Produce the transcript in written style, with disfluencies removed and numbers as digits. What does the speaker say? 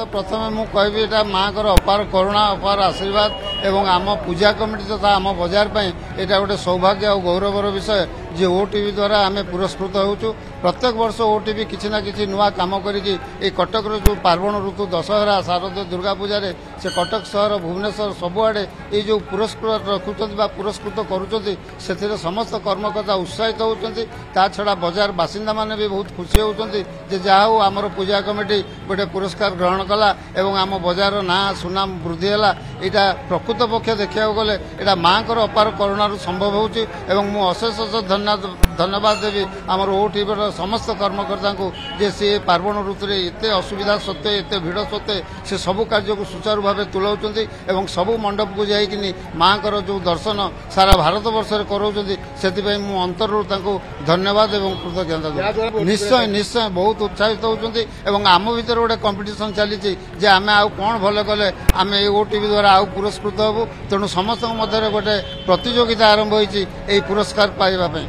प्रथम मु कहबी एटा माँ कर अपार करुणा अपार आशीर्वाद एवं आम पूजा कमिटी तथा आम बजार एटा गोटे सौभाग्य और गौरवर विषय जे ओटीवी द्वारा आम पुरस्कृत होचु। प्रत्येक वर्ष ओटीवी किसी ना किसी नुआ काम करिकी कटक जो पार्वण ऋतु दशहरा शारदीय दुर्गा पूजा से कटक सहर भुवनेश्वर सबुआड़े ये जो पुरस्कृत रखुंट पुरस्कृत करुँच समस्त कर्मकर्ता उत्साहित होती। ता छड़ा बजार बासिंदा माने भी बहुत खुशी होती जहाँ आमर पूजा कमिटी गोटे पुरस्कार ग्रहण कला एवं आम बजार ना सुनाम वृद्धि है। यहाँ प्रकृत पक्ष देखा गले यहाँ माँ को अपार करुणा संभव होशेष धन्यवाद देवी आमर ओटीवीर समस्त कर्मकर्ता को जे सी पार्वण ऋतु एत असुविधा सत्वे एत भिड़ सत्वे से सबू कार्य को सुचारू भाव तुलाऊँच एवं सबू मंडप को जाइकिनी माँ को जो दर्शन सारा भारत वर्ष कराऊँच से अंतरु धन्यवाद एवं कृतज्ञता। निश्चय निश्चय बहुत उत्साहित होती आम भर गोटे कंपिटिशन चली आम आउ कौन भल कले आम ओटीवी द्वारा आउ पुरस्कृत हबू। तेणु समस्त मध्य गोटे प्रतियोगिता आरंभ होती पुरस्कार पाइबा।